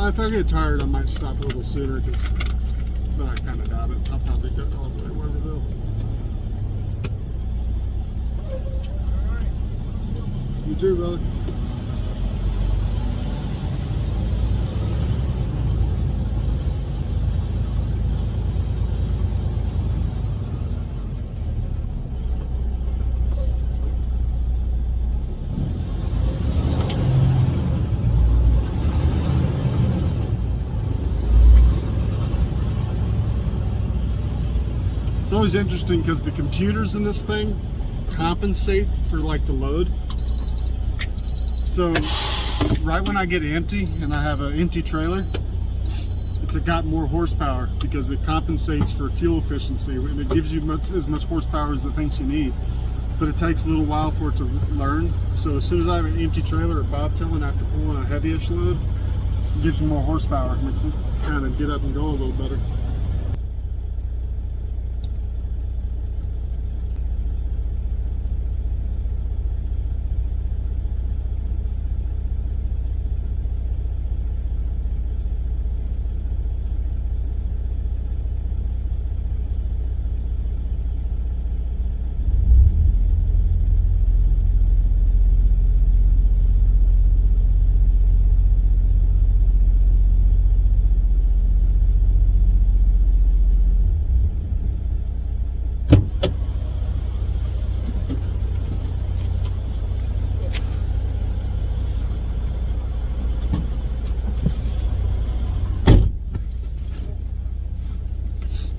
If I get tired, I might stop a little sooner, but I kind of doubt it. I'll probably go all the way to Weberville. You too, brother. It's always interesting because the computers in this thing compensate for like the load. So right when I get empty and I have an empty trailer, it's got more horsepower because it compensates for fuel efficiency and it gives you as much horsepower as it thinks you need. But it takes a little while for it to learn. So as soon as I have an empty trailer or bobtailing after pulling a heavyish load, it gives me more horsepower, makes it kind of get up and go a little better.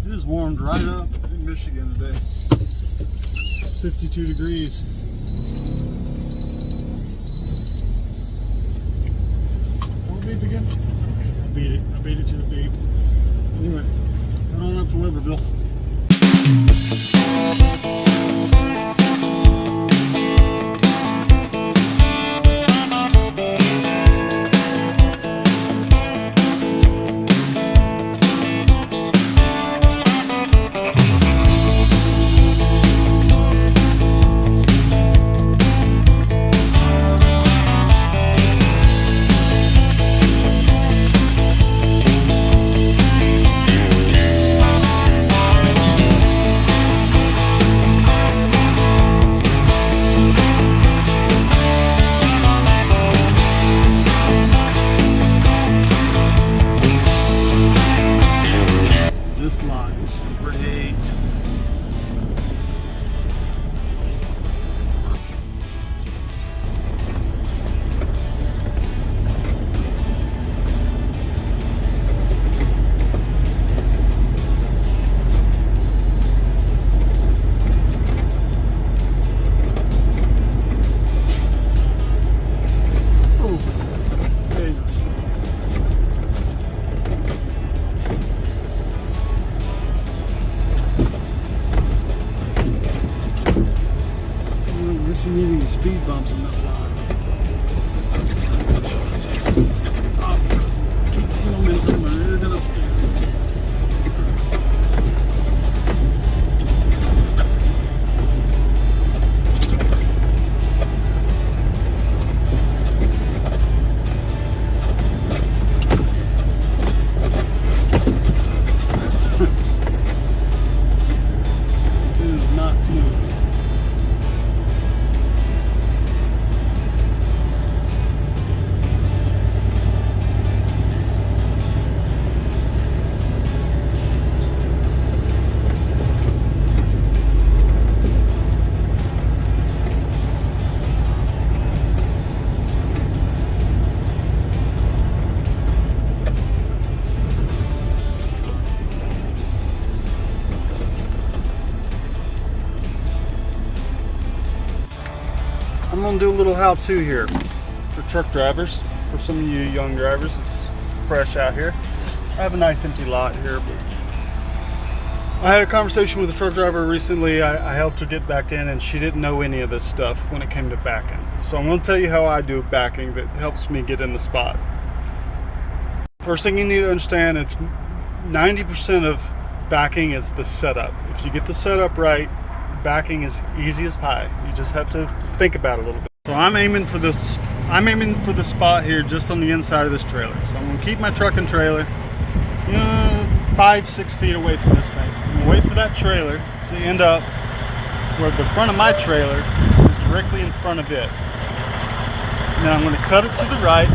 It is warmed right up in Michigan today. 52 degrees. Won't beep again? Okay, I beat it. I beat it to the beep. Anyway, head on up to Weberville. This lot is great. Oh, Jesus. You're needing the speed bumps in this line. Keep filming somewhere, you're gonna spin. It is not smooth. I'm going to do a little how-to here for truck drivers, for some of you young drivers. It's fresh out here. I have a nice empty lot here, but I had a conversation with a truck driver recently. I helped her get backed in, and she didn't know any of this stuff when it came to backing. So I'm going to tell you how I do backing that helps me get in the spot. First thing you need to understand, it's 90% of backing is the setup. If you get the setup right, backing is easy as pie. You just have to think about it a little bit. So I'm aiming for this I'm aiming for the spot here just on the inside of this trailer. So I'm going to keep my truck and trailer 5-6 feet away from this thing. I'm going to wait for that trailer to end up where the front of my trailer is directly in front of it. Now I'm going to cut it to the right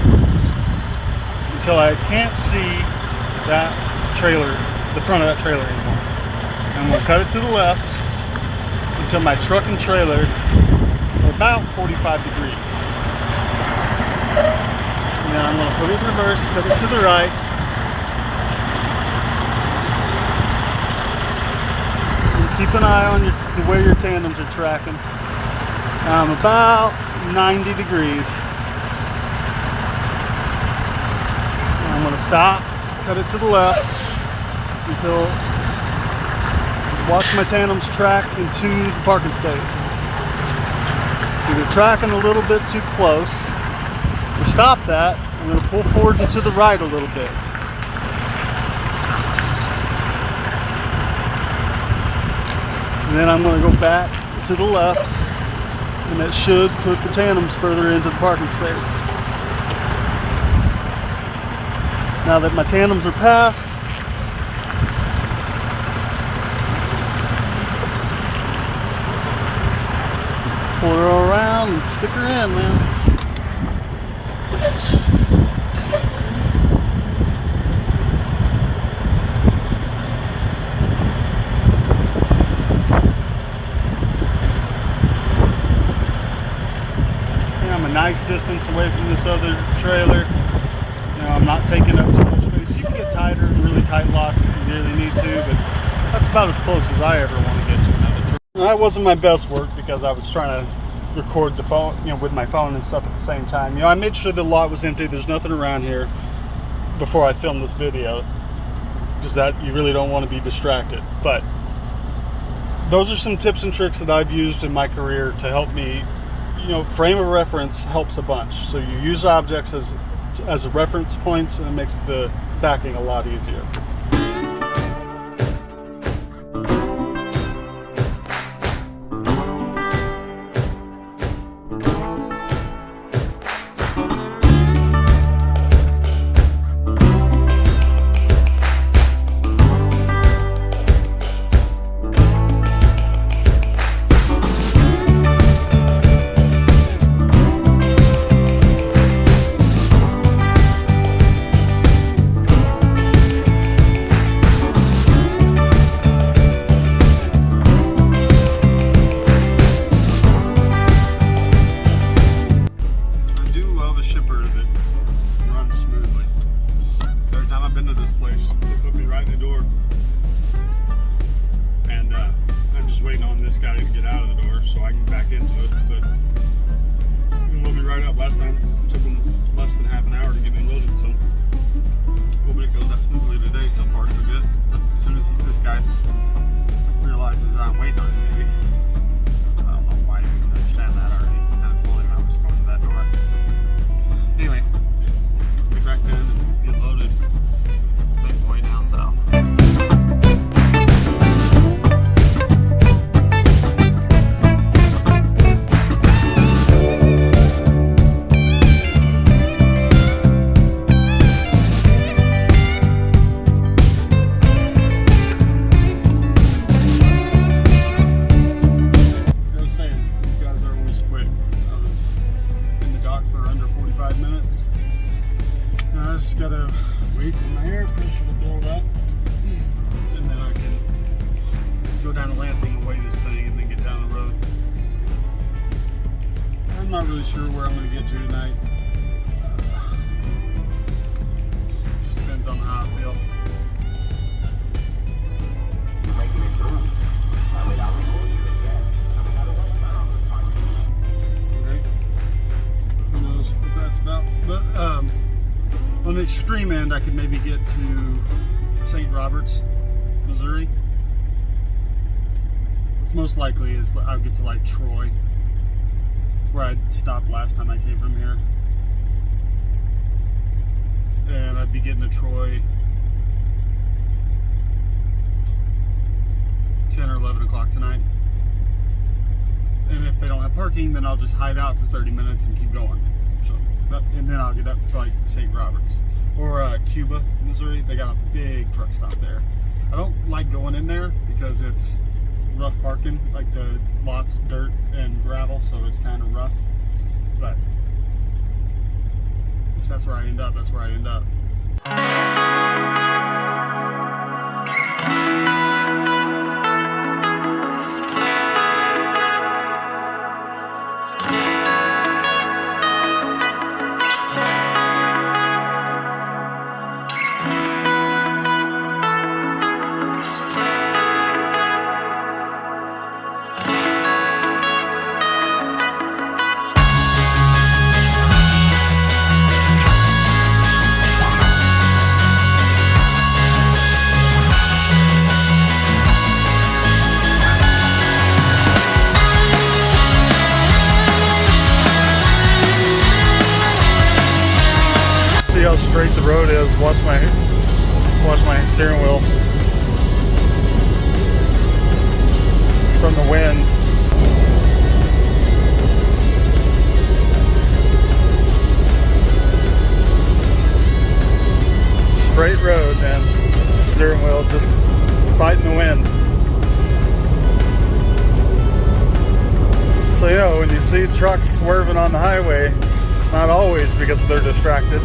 until I can't see that trailer, the front of that trailer anymore. I'm going to cut it to the left until my truck and trailer are about 45 degrees. And then I'm going to put it in reverse, cut it to the right. And keep an eye on the way your tandems are tracking. I'm about 90 degrees. And I'm going to stop, cut it to the left until watch my tandems track into the parking space. They're tracking a little bit too close. To stop that, I'm going to pull forward and to the right a little bit. And then I'm going to go back to the left, and that should put the tandems further into the parking space. Now that my tandems are passed, pull her around and stick her in, man. I'm a nice distance away from this other trailer. I'm not taking up too much space. You can get tighter and really tight lots if you really need to, but that's about as close as I ever want to get to another trailer. That wasn't my best work because I was trying to record the phone, with my phone and stuff at the same time. I made sure the lot was empty. There's nothing around here before I filmed this video, because that you really don't want to be distracted. But those are some tips and tricks that I've used in my career to help me. Frame of reference helps a bunch. So you use objects as a reference points, and it makes the backing a lot easier. Guy to get out of the door so I can back into it, but he loaded me right up last time. It took him less than half an hour to get me loaded, so hoping it goes that smoothly today. So far so good. But as soon as this guy realizes I'm waiting on him, maybe I don't know why he didn't understand that. I already kind of told him I was going to that door. Anyway, get back in and get loaded. Big boy down south. Gotta wait for my air pressure to build up, and then I can go down to Lansing and weigh this thing and then get down the road. I'm not really sure where I'm going to get to tonight. Just depends on how I feel. Okay. Who knows what that's about, but on the extreme end, I could maybe get to St. Roberts, Missouri. What's most likely is I'll get to like Troy. It's where I stopped last time I came from here. And I'd be getting to Troy 10 or 11 o'clock tonight. And if they don't have parking, then I'll just hide out for 30 minutes and keep going. So And then I'll get up to like St. Roberts or Cuba, Missouri. They got a big truck stop there. I don't like going in there because it's rough parking, like the lots dirt and gravel, so it's kind of rough. But if that's where I end up, that's where I end up. See how straight the road is. Watch my steering wheel. It's from the wind. Straight road, man. Steering wheel just fighting the wind. So you know, when you see trucks swerving on the highway, it's not always because they're distracted.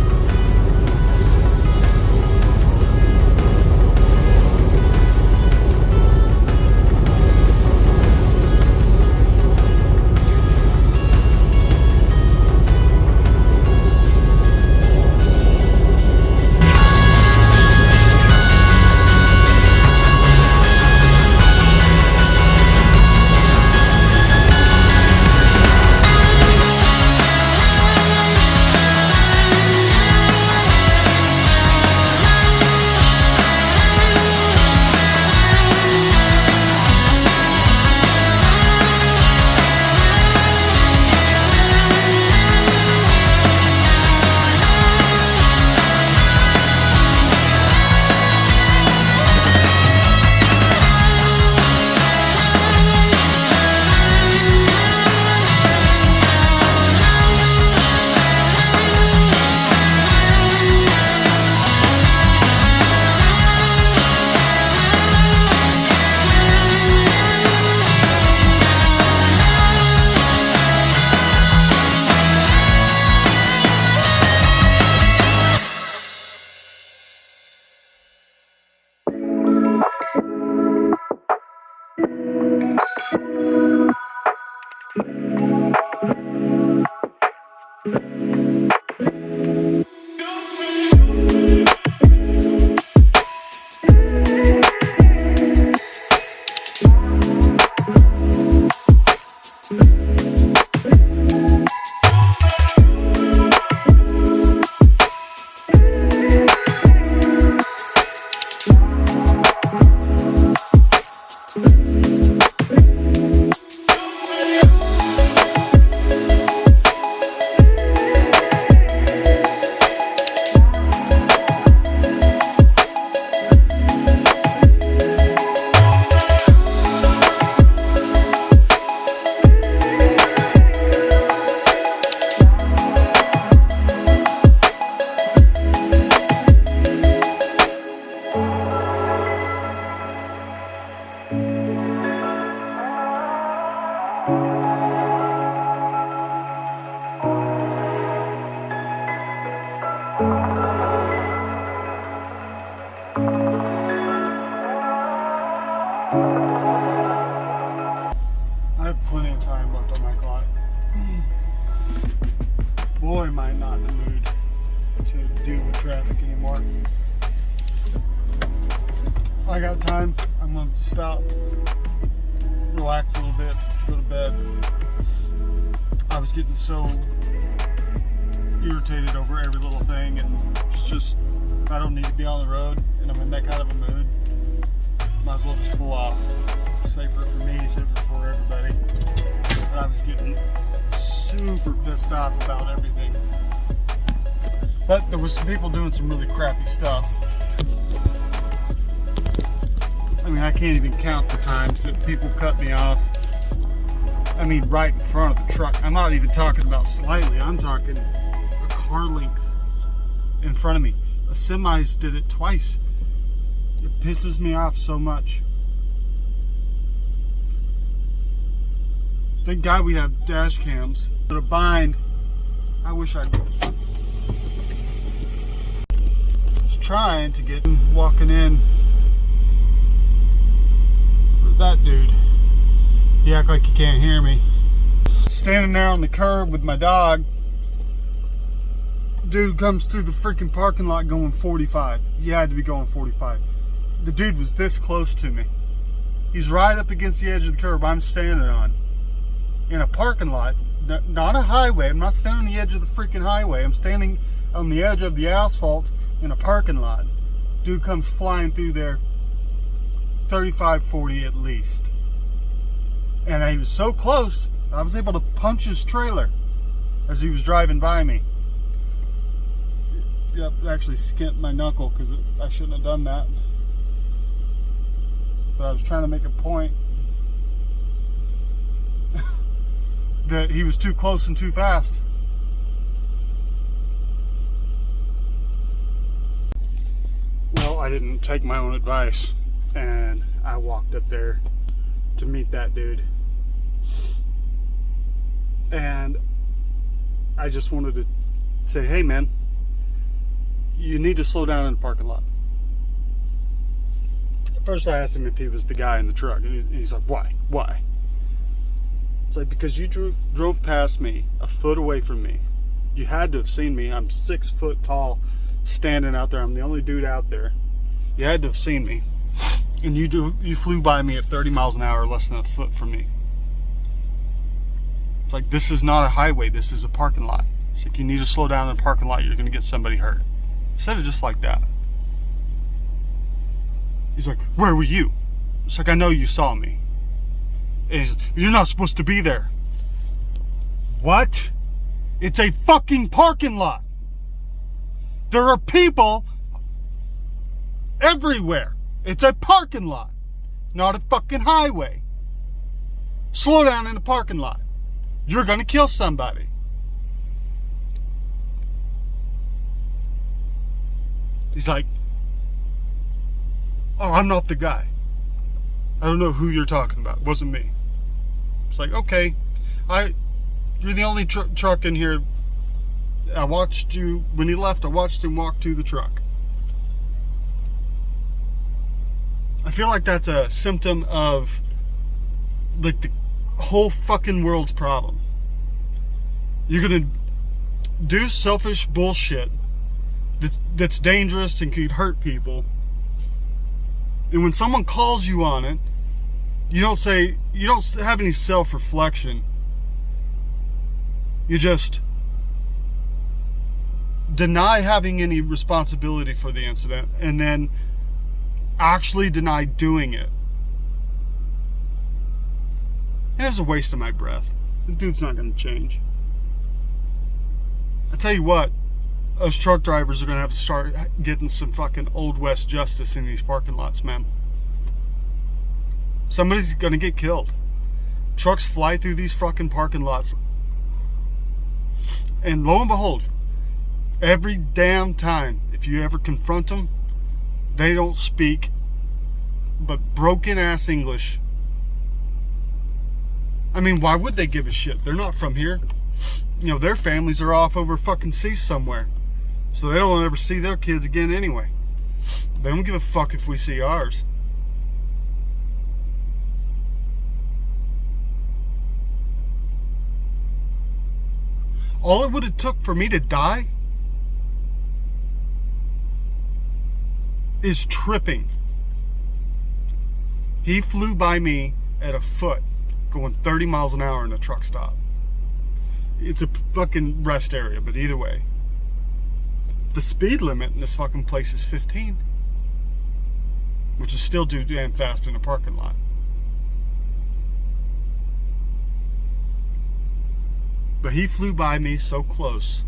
I have plenty of time left on my clock. Boy, am I not in the mood to deal with traffic anymore. I got time. I'm going to stop, relax a little bit, go to bed. I was getting so irritated over every little thing, and it's just, I don't need to be on the road, and I'm in that kind of a mood. Might as well just pull off. Safer for me, safer for everybody. But I was getting super pissed off about everything. But there was some people doing some really crappy stuff. I mean, I can't even count the times that people cut me off. I mean, right in front of the truck. I'm not even talking about slightly. I'm talking car length in front of me. A semis did it twice. It pisses me off so much. Thank God we have dash cams. But a bind, I wish I did. I was trying to get walking in. That dude, he act like he can't hear me. Standing there on the curb with my dog. Dude comes through the freaking parking lot going 45. He had to be going 45. The dude was this close to me. He's right up against the edge of the curb I'm standing on. In a parking lot, not a highway. I'm not standing on the edge of the freaking highway. I'm standing on the edge of the asphalt in a parking lot. Dude comes flying through there 35, 40 at least. And he was so close, I was able to punch his trailer as he was driving by me. Yep, actually skinned my knuckle because I shouldn't have done that. But I was trying to make a point that he was too close and too fast. Well, I didn't take my own advice, and I walked up there to meet that dude. And I just wanted to say, hey man, you need to slow down in the parking lot. At first I asked him if he was the guy in the truck, and he's like, why? Why? It's like, because you drove past me, a foot away from me. You had to have seen me. I'm 6 foot tall, standing out there. I'm the only dude out there. You had to have seen me. And you flew by me at 30 miles an hour, less than a foot from me. It's like, this is not a highway, this is a parking lot. It's like, you need to slow down in the parking lot, you're gonna get somebody hurt. He said it just like that. He's like, where were you? It's like, I know you saw me. And he's like, you're not supposed to be there. What? It's a fucking parking lot. There are people everywhere. It's a parking lot, not a fucking highway. Slow down in the parking lot. You're gonna kill somebody. He's like, oh, I'm not the guy. I don't know who you're talking about. It wasn't me. It's like, okay, you're the only truck in here. I watched you, when he left, I watched him walk to the truck. I feel like that's a symptom of like the whole fucking world's problem. You're gonna do selfish bullshit that's dangerous and could hurt people, and when someone calls you on it, you don't have any self-reflection. You just deny having any responsibility for the incident, and then actually deny doing it. And it was a waste of my breath. The dude's not going to change. I tell you what, those truck drivers are going to have to start getting some fucking Old West justice in these parking lots, man. Somebody's going to get killed. Trucks fly through these fucking parking lots. And lo and behold, every damn time, if you ever confront them, they don't speak but broken ass English. I mean, why would they give a shit? They're not from here. You know, their families are off over fucking seas somewhere. So they don't ever see their kids again anyway. They don't give a fuck if we see ours. All it would have took for me to die is tripping. He flew by me at a foot, going 30 miles an hour in a truck stop. It's a fucking rest area, but either way. The speed limit in this fucking place is 15. Which is still too damn fast in a parking lot. But he flew by me so close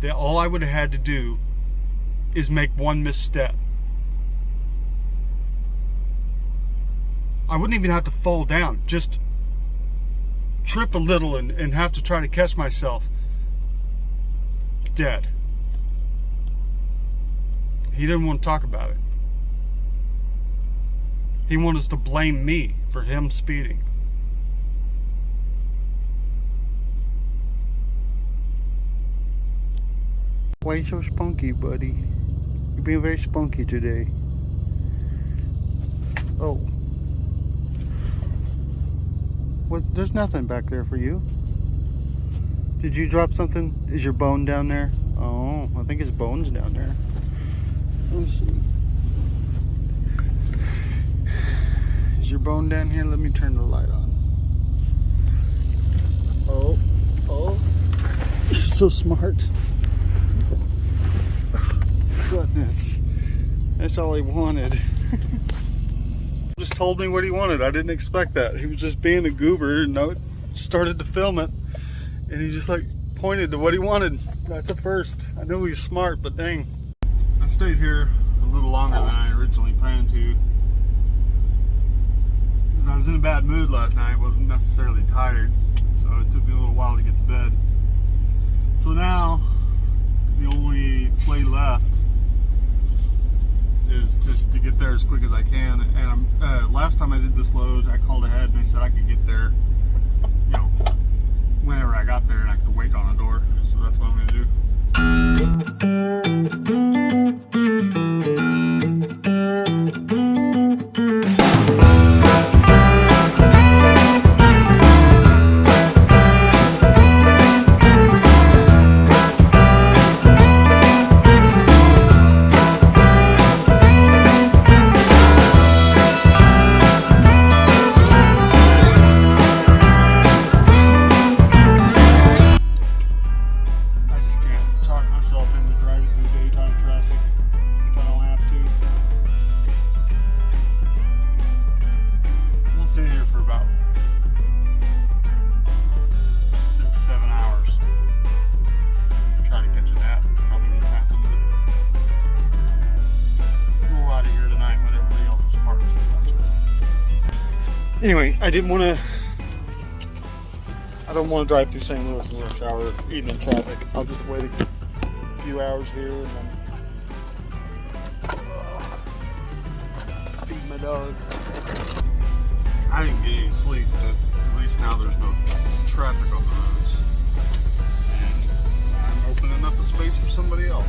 that all I would have had to do is make one misstep. I wouldn't even have to fall down, just trip a little and have to try to catch myself. Dead. He didn't want to talk about it. He wanted us to blame me for him speeding. Why are you so spunky, buddy? You're being very spunky today. Oh. There's nothing back there for you. Did you drop something? Is your bone down there? Oh, I think his bone's down there. Let me see. Is your bone down here? Let me turn the light on. Oh, you're so smart. Goodness, that's all he wanted. Just told me what he wanted. I didn't expect that. He was just being a goober and started to film it, and he just like pointed to what he wanted. That's a first. I know he's smart, but dang. I stayed here a little longer than I originally planned to, because I was in a bad mood last night. I wasn't necessarily tired, so it took me a little while to get to bed. So now the only play left is just to get there as quick as I can. And last time I did this load, I called ahead and they said I could get there, whenever I got there, and I could wait on a door. So that's what I'm gonna do. Sit here for about 6-7 hours. Try to catch a nap. Probably won't happen, but we'll out of here tonight when everybody else is parked. Anyway, I don't want to drive through St. Louis in rush hour, even in traffic. I'll just wait a few hours here and then feed my dog. I didn't get any sleep, but at least now there's no traffic on the roads. And I'm opening up a space for somebody else.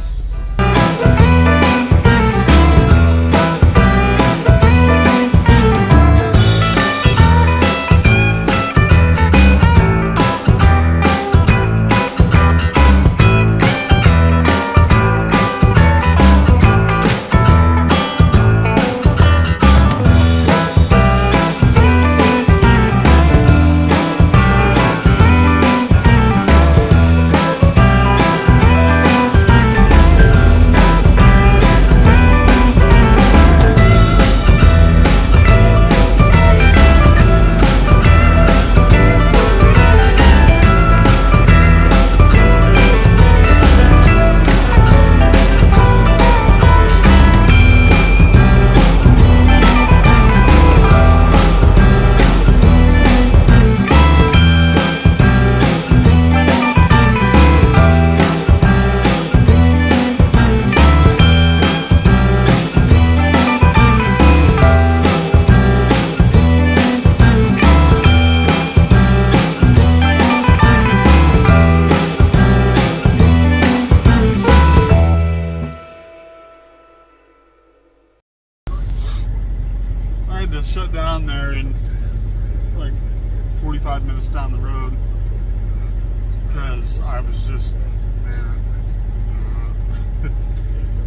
To shut down there in like 45 minutes down the road because I was just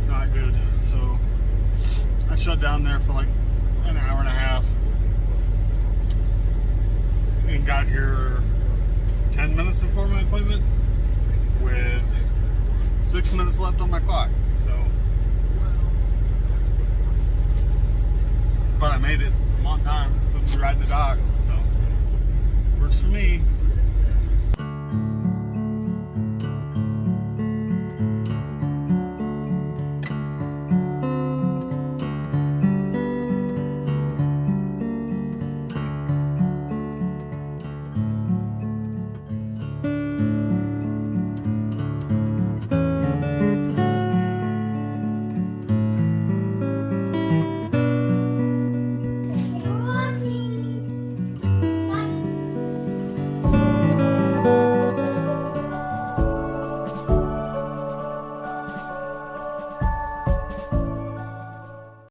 not good. So I shut down there for like an hour and a half and got here 10 minutes before my appointment with 6 minutes left on my clock. So, but I made it. I'm on time. Put me right in the dock. So, works for me.